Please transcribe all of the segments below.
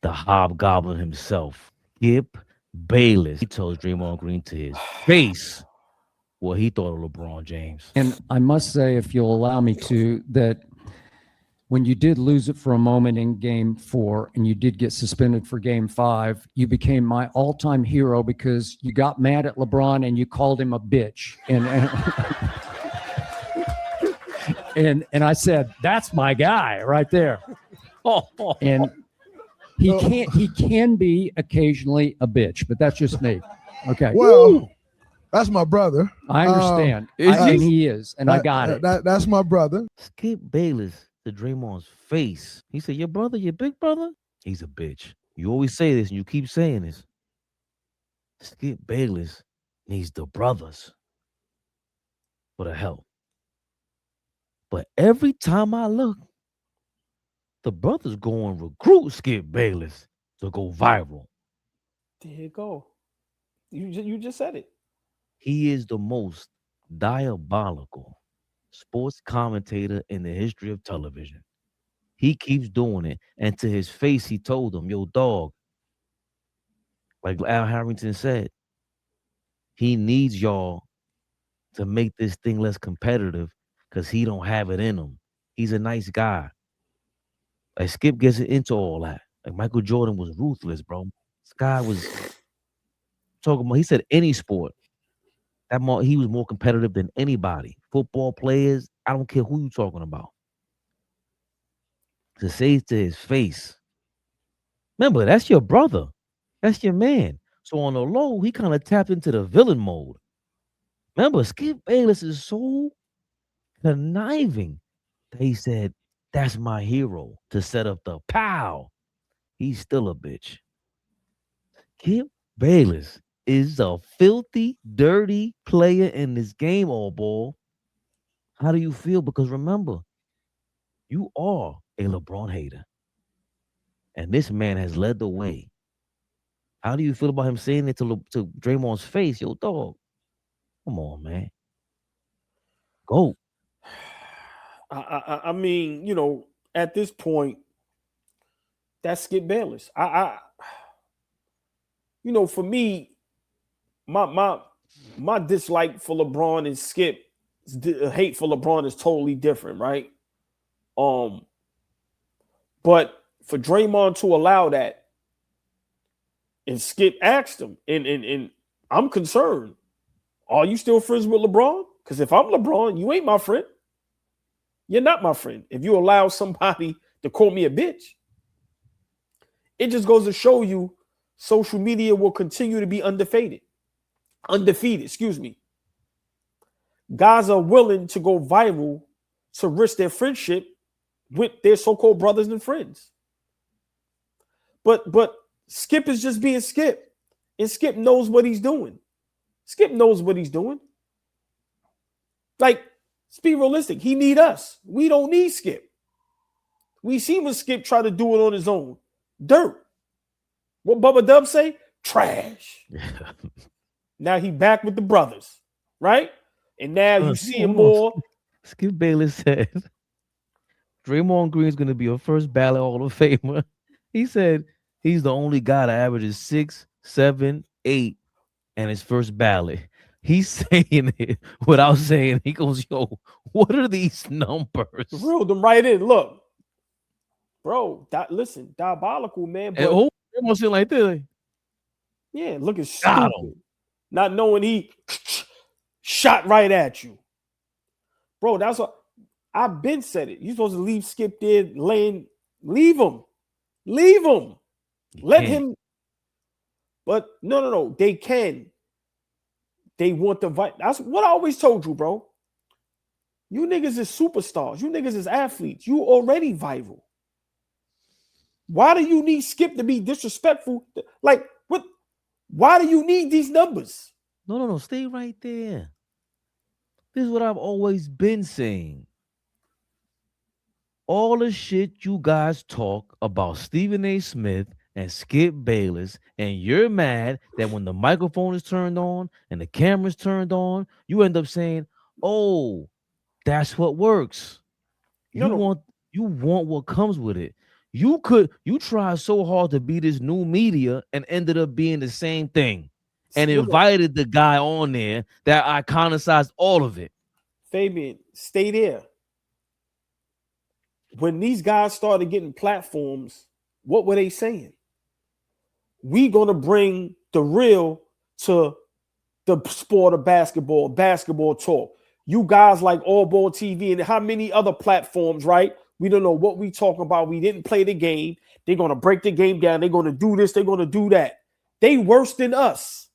the hobgoblin himself, Skip Bayless. He tells Draymond Green to his face what he thought of LeBron James. And I must say, if you'll allow me to, that when you did lose it for a moment in game 4 and you did get suspended for game 5, you became my all-time hero because you got mad at LeBron and you called him a bitch. And I said, that's my guy right there. And he can be occasionally a bitch, but that's just me. Okay. Well, that's my brother. I understand. And he is, and I got it. That's my brother. Skip Bayless to Draymond's face. He said, your brother, your big brother? He's a bitch. You always say this and you keep saying this. Skip Bayless needs the brothers for the help. But every time I look, the brothers go and recruit Skip Bayless to go viral. There you go. You just said it. He is the most diabolical sports commentator in the history of television. He keeps doing it. And to his face, he told him, yo, dog, like Al Harrington said, he needs y'all to make this thing less competitive because he don't have it in him. He's a nice guy. Like Skip gets into all that. Like Michael Jordan was ruthless, bro. This guy was talking about, he said any sport. He was more competitive than anybody. Football players, I don't care who you talking about. To say to his face, remember, that's your brother. That's your man. So on the low, he kind of tapped into the villain mode. Remember, Skip Bayless is so conniving that he said, that's my hero to set up the pow. He's still a bitch. Skip Bayless is a filthy, dirty player in this game, AllBall. How do you feel? Because remember, you are a LeBron hater. And this man has led the way. How do you feel about him saying it to Draymond's face? Yo, dog, come on, man. Go. I mean, you know, at this point, that's Skip Bayless. You know, for me, my dislike for LeBron and Skip, hate for LeBron is totally different, right? But for Draymond to allow that, and Skip asked him, and I'm concerned. Are you still friends with LeBron? Because if I'm LeBron, you ain't my friend. You're not my friend. If you allow somebody to call me a bitch, it just goes to show you social media will continue to be undefeated. Excuse me. Guys are willing to go viral to risk their friendship with their so-called brothers and friends. But Skip is just being Skip. And Skip knows what he's doing. Skip knows what he's doing. Like, let's be realistic. He need us. We don't need Skip. We see when Skip try to do it on his own. Dirt. What Bubba Dub say? Trash. Now he back with the brothers, right? And now you see him more. Skip Bayless said, Draymond Green is going to be a first ballot Hall of Famer. He said he's the only guy that averages 6, 7, 8 and his first ballot. He's saying it without saying. He goes, yo, what are these numbers? Reel them right in. Look, bro, listen, diabolical, man. But, and almost like this. Yeah, looking stupid. Not knowing he shot right at you. Bro, that's what I've been said it. You're supposed to leave Skip there laying. Leave him. Leave him. Let him. But no. They can. They want the fight. That's what I always told you, bro. You niggas is superstars. You niggas is athletes. You already viral. Why do you need Skip to be disrespectful? Like, what? Why do you need these numbers? No. Stay right there. This is what I've always been saying. All the shit you guys talk about Stephen A. Smith and Skip Bayless, and you're mad that when the microphone is turned on and the camera's turned on, you end up saying, oh, that's what works. You want what comes with it. You tried so hard to be this new media and ended up being the same thing, and invited the guy on there that iconicized all of it. Fabian, stay there. When these guys started getting platforms, what were they saying? We gonna bring the real to the sport of basketball talk. You guys like AllBall TV and how many other platforms, right? We don't know what we talking about. We didn't play the game. They're gonna break the game down. They're gonna do this. They're gonna do that. They worse than us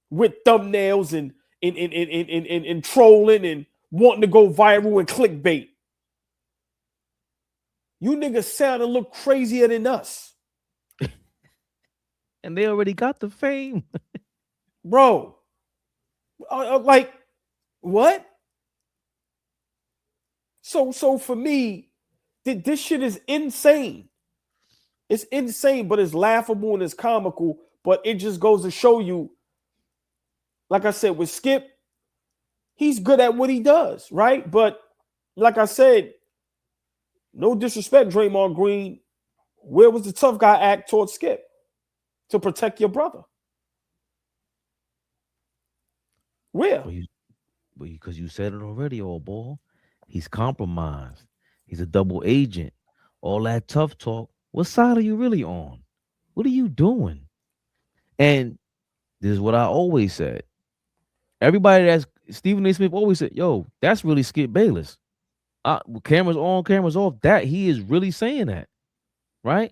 with thumbnails and trolling and wanting to go viral and clickbait. You niggas sound and look crazier than us. And they already got the fame. Bro. Like, what? So for me, this shit is insane. It's insane, but it's laughable and it's comical. But it just goes to show you, like I said, with Skip, he's good at what he does, right? But like I said, no disrespect, Draymond Green, where was the tough guy act towards Skip to protect your brother? Where? Because you said it already, AllBall. He's compromised. He's a double agent. All that tough talk. What side are you really on? What are you doing? And this is what I always said. Everybody that's Stephen A. Smith always said, yo, that's really Skip Bayless. Cameras on, cameras off. That he is really saying that, right?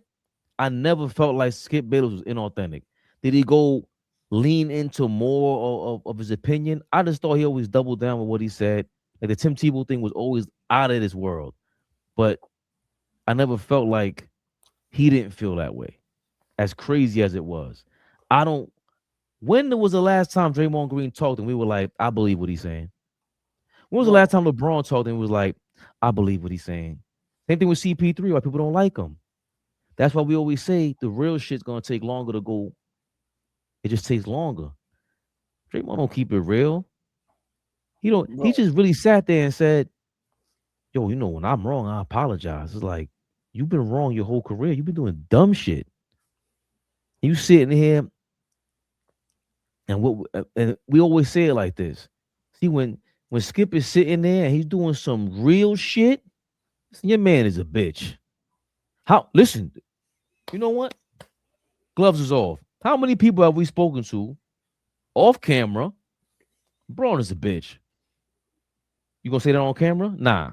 I never felt like Skip Bayless was inauthentic. Did he go lean into more of his opinion? I just thought he always doubled down with what he said. Like the Tim Tebow thing was always out of this world, but I never felt like he didn't feel that way. As crazy as it was, when was the last time Draymond Green talked and we were like, I believe what he's saying? When was the last time LeBron talked and was like, I believe what he's saying? Same thing with CP3, why people don't like him. That's why we always say the real shit's gonna take longer to go. It just takes longer. Draymond don't keep it real. He don't. He just really sat there and said, yo, when I'm wrong, I apologize. It's like, you've been wrong your whole career. You've been doing dumb shit. You sitting here, and we always say it like this. See, when Skip is sitting there and he's doing some real shit, your man is a bitch. Listen, you know what? Gloves is off. How many people have we spoken to off camera? Braun is a bitch. You gonna say that on camera? Nah.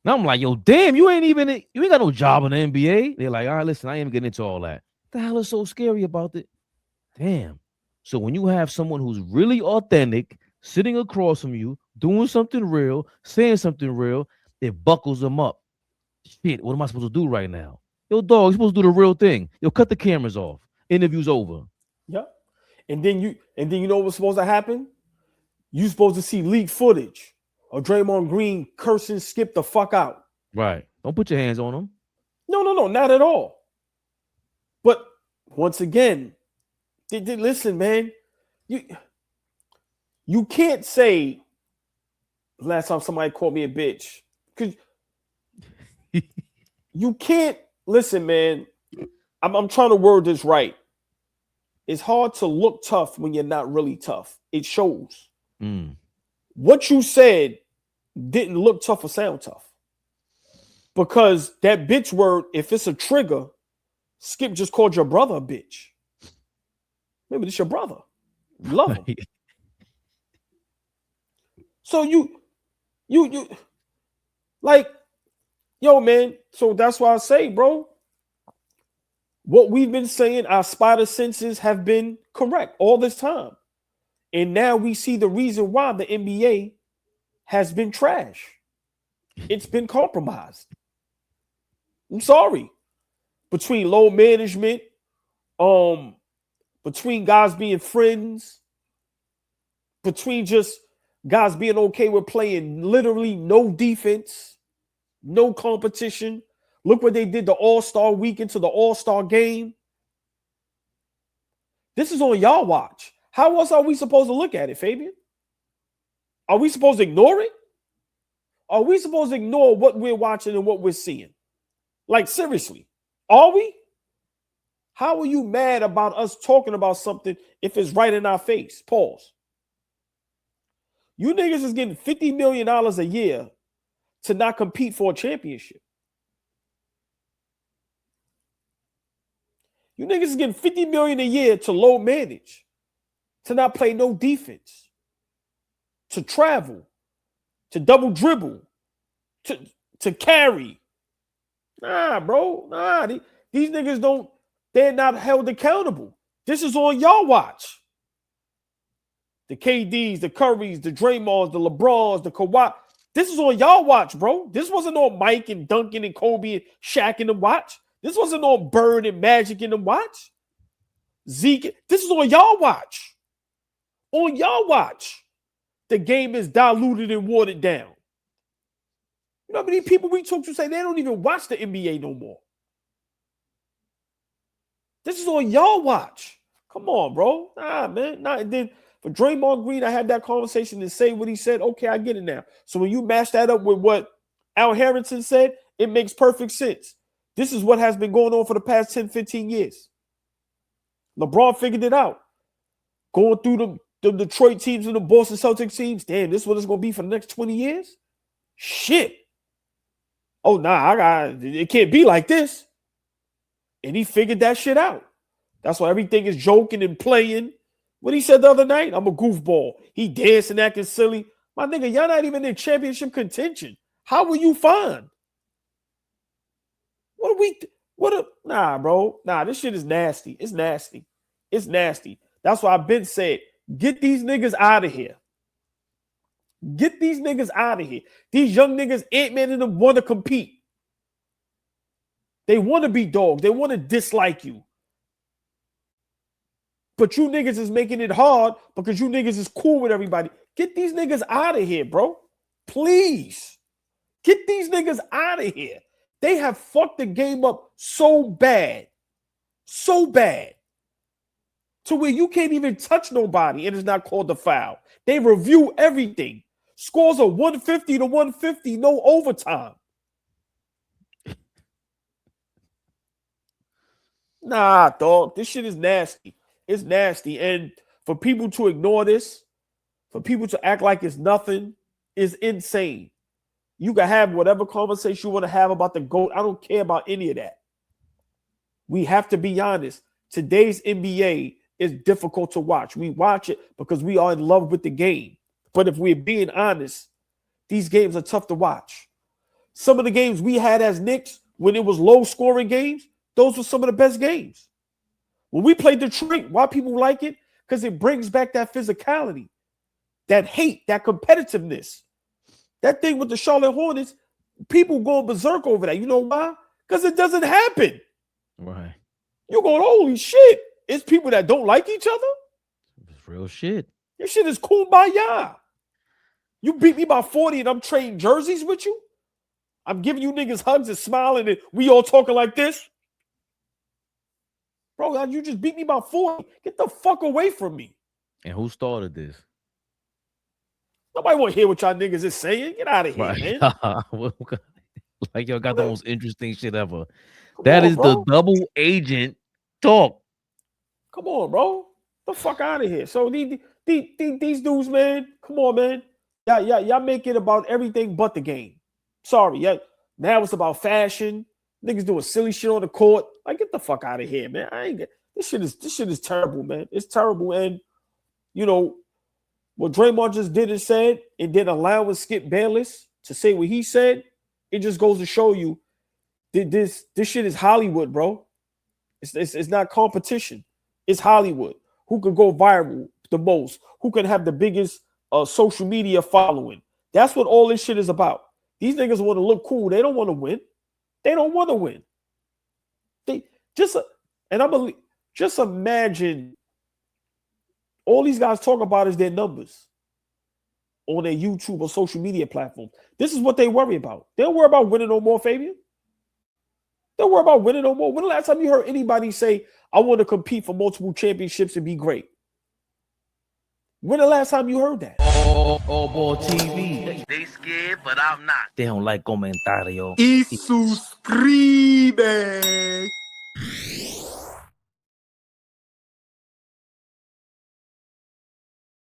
Now I'm like, yo, damn, you ain't got no job in the NBA. They're like, all right, listen, I ain't getting into all that. What the hell is so scary about it? Damn. So when you have someone who's really authentic, sitting across from you, doing something real, saying something real, it buckles them up. Shit, what am I supposed to do right now? Yo, dog, you're supposed to do the real thing. Yo, cut the cameras off. Interview's over. Yep. And then you know what's supposed to happen? You supposed to see leaked footage of Draymond Green cursing Skip the fuck out. Right. Don't put your hands on him. No, not at all. But once again, listen, man, you can't say last time somebody called me a bitch. Because you can't listen, man. I'm trying to word this right. It's hard to look tough when you're not really tough. It shows. What you said didn't look tough or sound tough. Because that bitch word, if it's a trigger, Skip just called your brother a bitch. Maybe this your brother. You love him. So you like, yo, man. So that's why I say, bro, what we've been saying, our spider senses have been correct all this time. And now we see the reason why the NBA has been trash. It's been compromised. I'm sorry. Between low management, between guys being friends, between just guys being okay with playing literally no defense, no competition. Look what they did the All-Star weekend to the All-Star game. This is on y'all watch. How else are we supposed to look at it, Fabian? Are we supposed to ignore it? Are we supposed to ignore what we're watching and what we're seeing? Like, seriously, are we? How are you mad about us talking about something if it's right in our face? Pause. You niggas is getting $50 million a year to not compete for a championship. You niggas is getting $50 million a year to low manage, to not play no defense, to travel, to double dribble, to carry. Nah, bro. Nah, these niggas they're not held accountable. This is on y'all watch. The KDs, the Currys, the Draymonds, the LeBrons, the Kawhi. This is on y'all watch, bro. This wasn't on Mike and Duncan and Kobe and Shaq in the watch. This wasn't on Bird and Magic in the watch. Zeke. This is on y'all watch. On y'all watch. The game is diluted and watered down. You know how many people we talk to say they don't even watch the NBA no more? This is on y'all watch. Come on, bro. Nah, man. Nah, and then for Draymond Green, I had that conversation and say what he said. Okay, I get it now. So when you mash that up with what Al Harrington said, it makes perfect sense. This is what has been going on for the past 10, 15 years. LeBron figured it out. Going through the Detroit teams and the Boston Celtics teams. Damn, this is what it's going to be for the next 20 years? Shit. Oh, nah, it can't be like this. And he figured that shit out. That's why everything is joking and playing. What he said the other night, I'm a goofball. He dancing, acting silly. My nigga, y'all not even in championship contention. How will you find? Nah, bro. Nah, this shit is nasty. It's nasty. It's nasty. That's why I've been said, get these niggas out of here. Get these niggas out of here. These young niggas, Ant-Man and them want to compete. They want to be dogs. They want to dislike you. But you niggas is making it hard because you niggas is cool with everybody. Get these niggas out of here, bro. Please. Get these niggas out of here. They have fucked the game up so bad. So bad. To where you can't even touch nobody and it's not called a foul. They review everything. Scores are 150 to 150, no overtime. Nah, dog. This shit is nasty. It's nasty. And for people to ignore this, for people to act like it's nothing, is insane. You can have whatever conversation you want to have about the GOAT. I don't care about any of that. We have to be honest. Today's NBA is difficult to watch. We watch it because we are in love with the game. But if we're being honest, these games are tough to watch. Some of the games we had as Knicks, when it was low-scoring games, those were some of the best games. When we played Detroit, why people like it? Because it brings back that physicality, that hate, that competitiveness. That thing with the Charlotte Hornets, people going berserk over that. You know why? Because it doesn't happen. Right. You're going, holy shit. It's people that don't like each other. It's real shit. This shit is kumbaya. You beat me by 40 and I'm trading jerseys with you? I'm giving you niggas hugs and smiling and we all talking like this? Bro, you just beat me by 40. Get the fuck away from me. And who started this? Nobody want to hear what y'all niggas is saying. Get out of here, Right. man. Like y'all got the most interesting shit ever. Come That on, is bro. the double agent talk. Come on, bro. The fuck out of here. So these dudes, man, come on, man. Y'all make it about everything but the game. Sorry. Yeah. Now it's about fashion. Niggas doing silly shit on the court. Like, get the fuck out of here, man. This shit is terrible, man. It's terrible. And you know what Draymond just did and said, and then allowing Skip Bayless to say what he said, it just goes to show you that this shit is Hollywood, bro. It's not competition. It's Hollywood. Who can go viral the most? Who can have the biggest social media following? That's what all this shit is about. These niggas want to look cool. They don't want to win. They don't want to win. Just imagine all these guys talk about is their numbers on their YouTube or social media platforms. This is what they worry about. They don't worry about winning no more, Fabian. They don't worry about winning no more. When the last time you heard anybody say, I want to compete for multiple championships and be great? When the last time you heard that? AllBall TV. They scared, but I'm not. They don't like comentario. Y suscribe.